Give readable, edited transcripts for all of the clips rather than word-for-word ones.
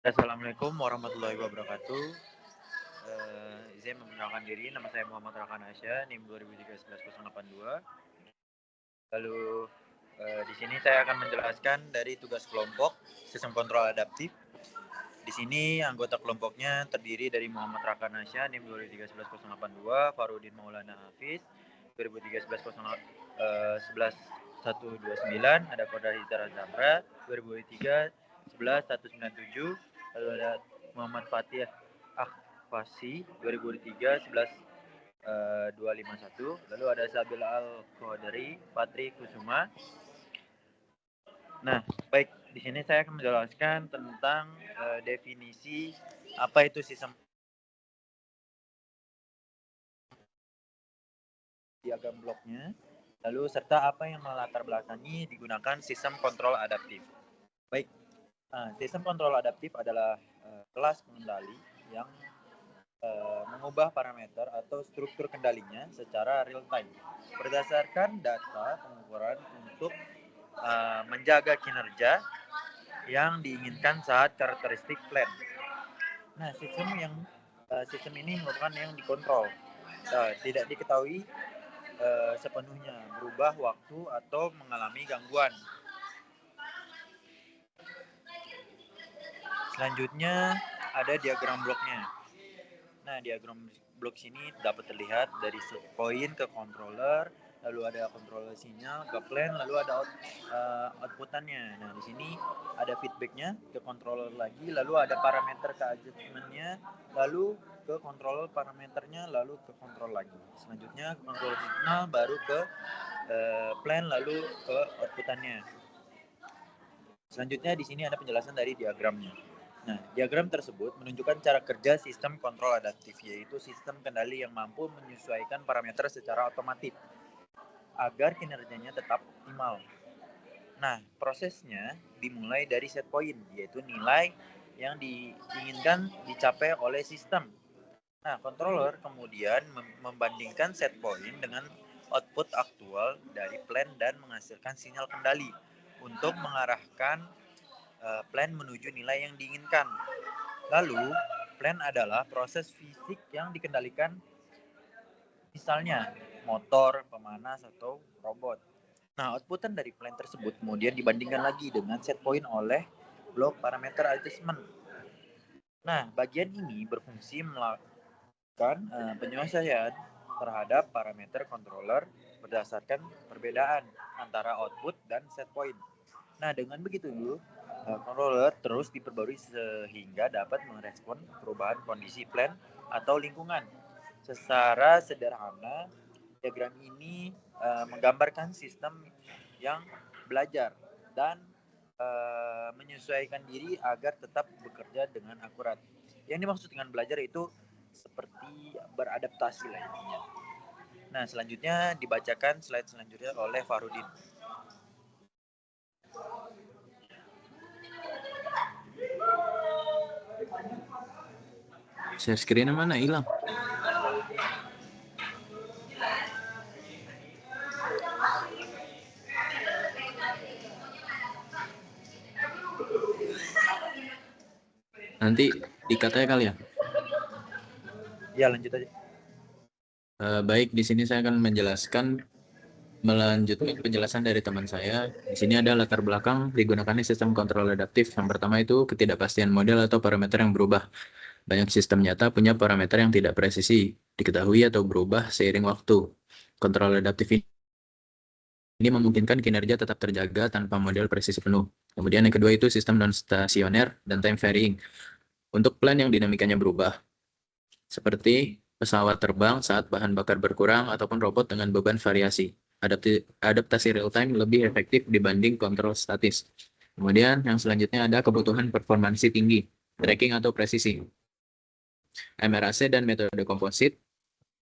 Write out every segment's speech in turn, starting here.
Assalamualaikum warahmatullahi wabarakatuh. Izin memperkenalkan diri, nama saya Muhammad Rakan Asya, NIM 2013-082. Lalu di sini saya akan menjelaskan dari tugas kelompok sistem kontrol adaptif. Di sini anggota kelompoknya terdiri dari Muhammad Rakan Asya, NIM 2013-082, Farudin Maulana Hafiz, 2013-111-129, ada Kodar Hizara Zamra, 2003-11-197, lalu ada Muhammad Fatih Akhfasi, 2003-11-251, lalu ada Sabil Al-Qadari, Patri Kusuma. Nah, baik, di sini saya akan menjelaskan tentang definisi apa itu sistem diagram bloknya, lalu serta apa yang melatar belakangi digunakan sistem kontrol adaptif. Baik, sistem kontrol adaptif adalah kelas pengendali yang mengubah parameter atau struktur kendalinya secara real time berdasarkan data pengukuran untuk menjaga kinerja yang diinginkan saat karakteristik plan. Nah, sistem ini merupakan yang dikontrol. Tidak diketahui sepenuhnya berubah waktu atau mengalami gangguan. Selanjutnya ada diagram bloknya. Nah, diagram blok sini dapat terlihat dari set point ke controller, lalu ada controller sinyal ke plan, lalu ada outputannya. Nah, di sini ada feedbacknya ke controller lagi, lalu ada parameter ke adjustmentnya, lalu ke controller parameternya, lalu ke control lagi. Selanjutnya controller signal baru ke plan, lalu ke outputannya. Selanjutnya di sini ada penjelasan dari diagramnya. Nah, diagram tersebut menunjukkan cara kerja sistem kontrol adaptif, yaitu sistem kendali yang mampu menyesuaikan parameter secara otomatis agar kinerjanya tetap optimal. Nah, prosesnya dimulai dari set point, yaitu nilai yang diinginkan dicapai oleh sistem. Nah, controller kemudian membandingkan set point dengan output aktual dari plan dan menghasilkan sinyal kendali untuk mengarahkan plan menuju nilai yang diinginkan. Lalu, plan adalah proses fisik yang dikendalikan, misalnya motor, pemanas, atau robot. Nah, outputan dari plan tersebut kemudian dibandingkan lagi dengan set point oleh blok parameter adjustment. Nah, bagian ini berfungsi melakukan penyesuaian terhadap parameter controller berdasarkan perbedaan antara output dan set point. Nah, dengan begitu, controller terus diperbarui sehingga dapat merespon perubahan kondisi plan atau lingkungan. Secara sederhana, diagram ini menggambarkan sistem yang belajar dan menyesuaikan diri agar tetap bekerja dengan akurat. Yang dimaksud dengan belajar itu seperti beradaptasi lah intinya. Nah, selanjutnya dibacakan slide selanjutnya oleh Farudin. Share screen mana hilang? Nanti dikatanya kali ya. Ya, lanjut aja. Baik, di sini saya akan melanjutkan penjelasan dari teman saya. Di sini ada latar belakang digunakannya sistem kontrol adaptif. Yang pertama itu ketidakpastian model atau parameter yang berubah. Banyak sistem nyata punya parameter yang tidak presisi, diketahui atau berubah seiring waktu. Kontrol adaptif ini memungkinkan kinerja tetap terjaga tanpa model presisi penuh. Kemudian yang kedua itu sistem non-stasioner dan time varying. Untuk plan yang dinamikanya berubah, seperti pesawat terbang saat bahan bakar berkurang ataupun robot dengan beban variasi. Adaptasi real-time lebih efektif dibanding kontrol statis. Kemudian yang selanjutnya ada kebutuhan performansi tinggi, tracking atau presisi. MRAC dan metode komposit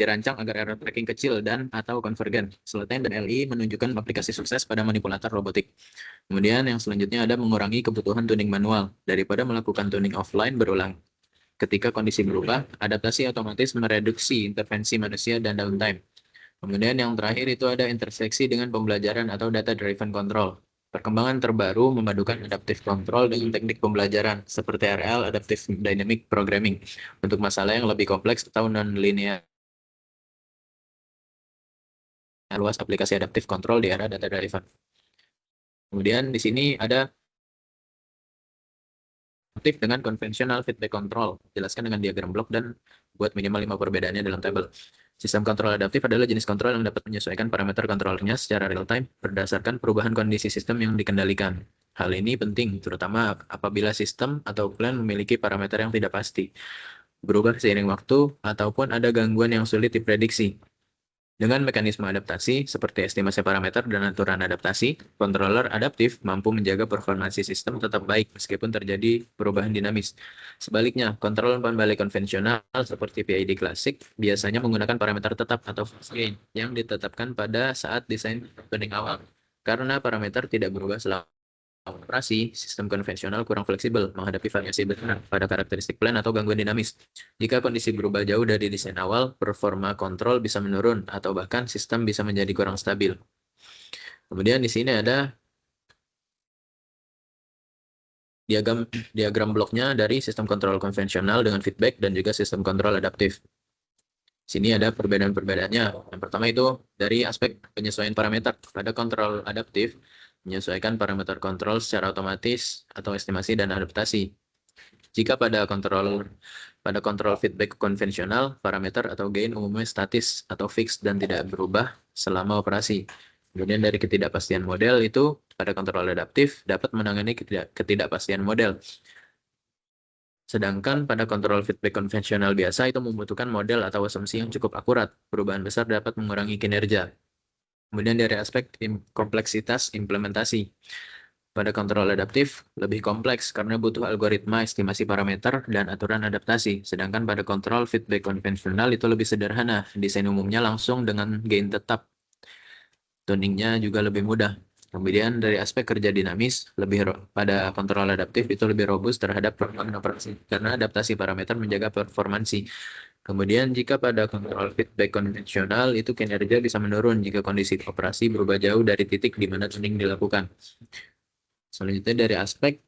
dirancang agar error tracking kecil dan atau konvergen. Sloteng dan LI menunjukkan aplikasi sukses pada manipulator robotik. Kemudian yang selanjutnya ada mengurangi kebutuhan tuning manual daripada melakukan tuning offline berulang. Ketika kondisi berubah, adaptasi otomatis mereduksi intervensi manusia dan downtime. Kemudian yang terakhir itu ada interseksi dengan pembelajaran atau data-driven control. Perkembangan terbaru memadukan adaptive control dengan teknik pembelajaran seperti RL, Adaptive Dynamic Programming, untuk masalah yang lebih kompleks atau non-linear. Luas aplikasi adaptive control di era data driven. Kemudian di sini ada adaptif dengan konvensional feedback control. Jelaskan dengan diagram blok dan buat minimal 5 perbedaannya dalam tabel. Sistem kontrol adaptif adalah jenis kontrol yang dapat menyesuaikan parameter kontrolnya secara real-time berdasarkan perubahan kondisi sistem yang dikendalikan. Hal ini penting, terutama apabila sistem atau plan memiliki parameter yang tidak pasti, berubah seiring waktu, ataupun ada gangguan yang sulit diprediksi. Dengan mekanisme adaptasi, seperti estimasi parameter dan aturan adaptasi, controller adaptif mampu menjaga performansi sistem tetap baik meskipun terjadi perubahan dinamis. Sebaliknya, kontrol umpan balik konvensional seperti PID klasik biasanya menggunakan parameter tetap atau fixed gain yang ditetapkan pada saat desain tuning awal. Karena parameter tidak berubah selama operasi, sistem konvensional kurang fleksibel menghadapi variasi besar pada karakteristik plan atau gangguan dinamis. Jika kondisi berubah jauh dari desain awal, performa kontrol bisa menurun atau bahkan sistem bisa menjadi kurang stabil. Kemudian di sini ada diagram bloknya dari sistem kontrol konvensional dengan feedback dan juga sistem kontrol adaptif. Sini ada perbedaan-perbedaannya. Yang pertama itu dari aspek penyesuaian parameter. Pada kontrol adaptif, menyesuaikan parameter kontrol secara otomatis atau estimasi dan adaptasi. Jika pada kontrol feedback konvensional, parameter atau gain umumnya statis atau fix dan tidak berubah selama operasi. Kemudian dari ketidakpastian model itu, pada kontrol adaptif dapat menangani ketidakpastian model. Sedangkan pada kontrol feedback konvensional biasa itu membutuhkan model atau asumsi yang cukup akurat. Perubahan besar dapat mengurangi kinerja. Kemudian dari aspek kompleksitas implementasi. Pada kontrol adaptif lebih kompleks karena butuh algoritma estimasi parameter dan aturan adaptasi. Sedangkan pada kontrol feedback konvensional itu lebih sederhana. Desain umumnya langsung dengan gain tetap. Tuningnya juga lebih mudah. Kemudian dari aspek kerja dinamis, pada kontrol adaptif itu lebih robust terhadap perkembangan operasi karena adaptasi parameter menjaga performansi. Kemudian jika pada kontrol feedback konvensional itu kinerja bisa menurun jika kondisi operasi berubah jauh dari titik di mana tuning dilakukan. Selanjutnya dari aspek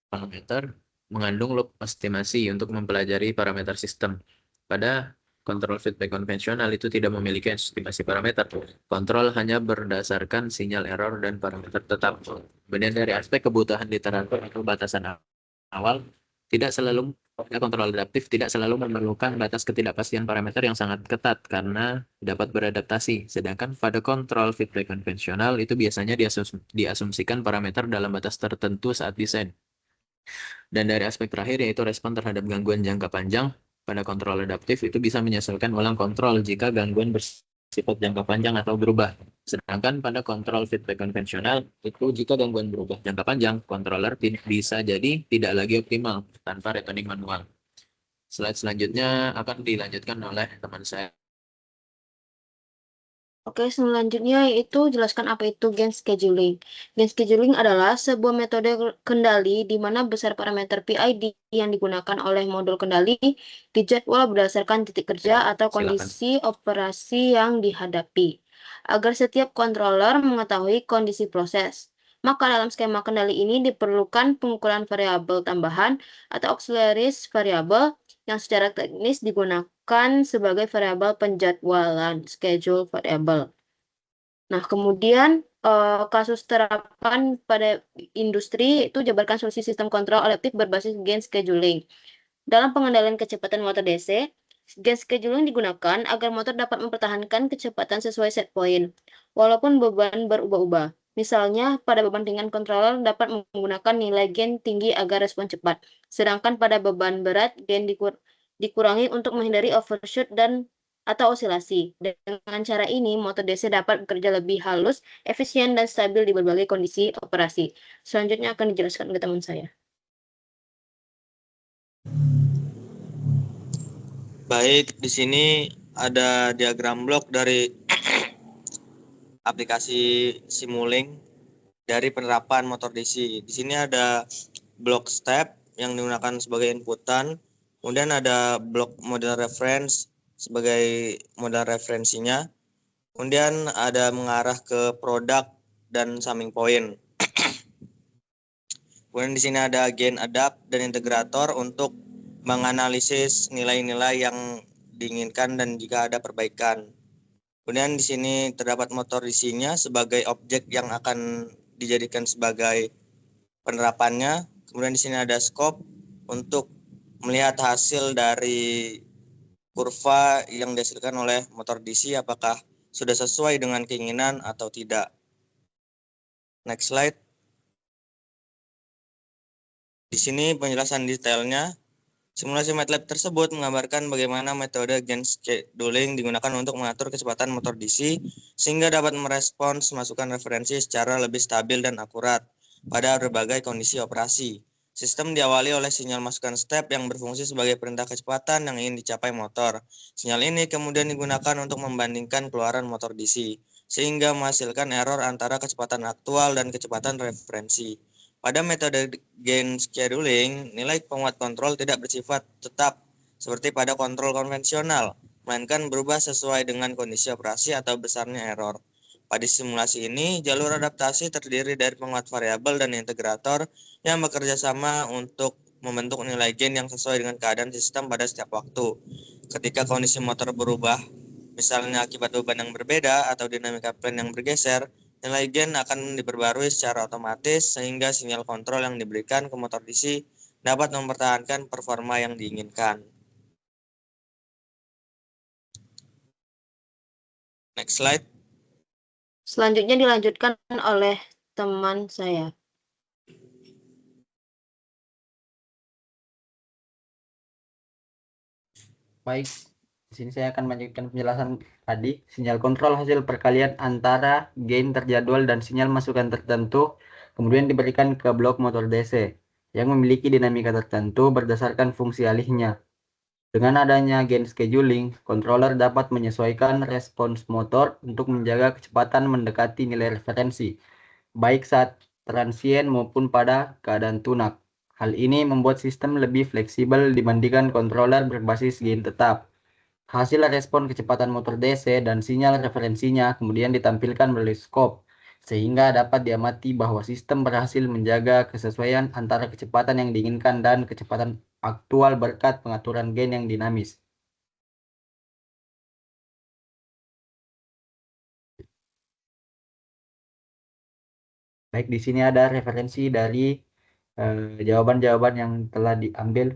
parameter mengandung loop estimasi untuk mempelajari parameter sistem. Pada kontrol feedback konvensional itu tidak memiliki estimasi parameter. Kontrol hanya berdasarkan sinyal error dan parameter tetap. Kemudian dari aspek kebutuhan literatur atau batasan awal, tidak selalu kontrol adaptif tidak selalu memerlukan batas ketidakpastian parameter yang sangat ketat karena dapat beradaptasi. Sedangkan pada kontrol feedback konvensional itu biasanya diasumsikan parameter dalam batas tertentu saat desain. Dan dari aspek terakhir yaitu respon terhadap gangguan jangka panjang, pada kontrol adaptif itu bisa menyesuaikan ulang kontrol jika gangguan bersifat jangka panjang atau berubah. Sedangkan pada kontrol feedback konvensional itu jika gangguan berubah jangka panjang, controller bisa jadi tidak lagi optimal tanpa retuning manual. Slide selanjutnya akan dilanjutkan oleh teman saya. Oke, selanjutnya yaitu jelaskan apa itu gain scheduling. Gain scheduling adalah sebuah metode kendali di mana besar parameter PID yang digunakan oleh modul kendali dijadwal berdasarkan titik kerja atau kondisi operasi yang dihadapi. Agar setiap controller mengetahui kondisi proses. Maka dalam skema kendali ini diperlukan pengukuran variabel tambahan atau auxiliaries variable yang secara teknis digunakan sebagai variabel penjadwalan, schedule variable. Nah, kemudian kasus terapan pada industri itu jabarkan solusi sistem kontrol adaptif berbasis gain scheduling. Dalam pengendalian kecepatan motor DC, gain scheduling digunakan agar motor dapat mempertahankan kecepatan sesuai set point, walaupun beban berubah-ubah. Misalnya, pada beban ringan controller dapat menggunakan nilai gain tinggi agar respon cepat, sedangkan pada beban berat gain dikurangi untuk menghindari overshoot atau osilasi. Dengan cara ini, motor DC dapat bekerja lebih halus, efisien, dan stabil di berbagai kondisi operasi. Selanjutnya akan dijelaskan oleh teman saya. Baik, di sini ada diagram blok dari aplikasi Simulink dari penerapan motor DC. Di sini ada blok step yang digunakan sebagai inputan, kemudian ada blok model reference sebagai modal referensinya, kemudian ada mengarah ke produk dan summing point. Kemudian di sini ada gain adapt dan integrator untuk menganalisis nilai-nilai yang diinginkan dan jika ada perbaikan. Kemudian di sini terdapat motor DC-nya sebagai objek yang akan dijadikan sebagai penerapannya. Kemudian di sini ada scope untuk melihat hasil dari kurva yang dihasilkan oleh motor DC apakah sudah sesuai dengan keinginan atau tidak. Next slide. Di sini penjelasan detailnya. Simulasi MATLAB tersebut menggambarkan bagaimana metode gain scheduling digunakan untuk mengatur kecepatan motor DC sehingga dapat merespons masukan referensi secara lebih stabil dan akurat pada berbagai kondisi operasi. Sistem diawali oleh sinyal masukan step yang berfungsi sebagai perintah kecepatan yang ingin dicapai motor. Sinyal ini kemudian digunakan untuk membandingkan keluaran motor DC sehingga menghasilkan error antara kecepatan aktual dan kecepatan referensi. Pada metode gain scheduling, nilai penguat kontrol tidak bersifat tetap seperti pada kontrol konvensional, melainkan berubah sesuai dengan kondisi operasi atau besarnya error. Pada simulasi ini, jalur adaptasi terdiri dari penguat variabel dan integrator yang bekerja sama untuk membentuk nilai gain yang sesuai dengan keadaan sistem pada setiap waktu. Ketika kondisi motor berubah, misalnya akibat beban yang berbeda atau dinamika plan yang bergeser, nilai gain akan diperbarui secara otomatis sehingga sinyal kontrol yang diberikan ke motor DC dapat mempertahankan performa yang diinginkan. Next slide. Selanjutnya dilanjutkan oleh teman saya. Baik, di sini saya akan melanjutkan penjelasan tadi. Sinyal kontrol hasil perkalian antara gain terjadwal dan sinyal masukan tertentu, kemudian diberikan ke blok motor DC yang memiliki dinamika tertentu berdasarkan fungsi alihnya. Dengan adanya gain scheduling, controller dapat menyesuaikan respons motor untuk menjaga kecepatan mendekati nilai referensi, baik saat transien maupun pada keadaan tunak. Hal ini membuat sistem lebih fleksibel dibandingkan controller berbasis gain tetap. Hasil respon kecepatan motor DC dan sinyal referensinya kemudian ditampilkan melalui scope, sehingga dapat diamati bahwa sistem berhasil menjaga kesesuaian antara kecepatan yang diinginkan dan kecepatan aktual berkat pengaturan gain yang dinamis. Baik, di sini ada referensi dari jawaban-jawaban yang telah diambil.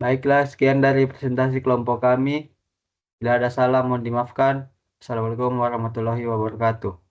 Baiklah, sekian dari presentasi kelompok kami. Bila ada salah, mohon dimaafkan. Assalamualaikum warahmatullahi wabarakatuh.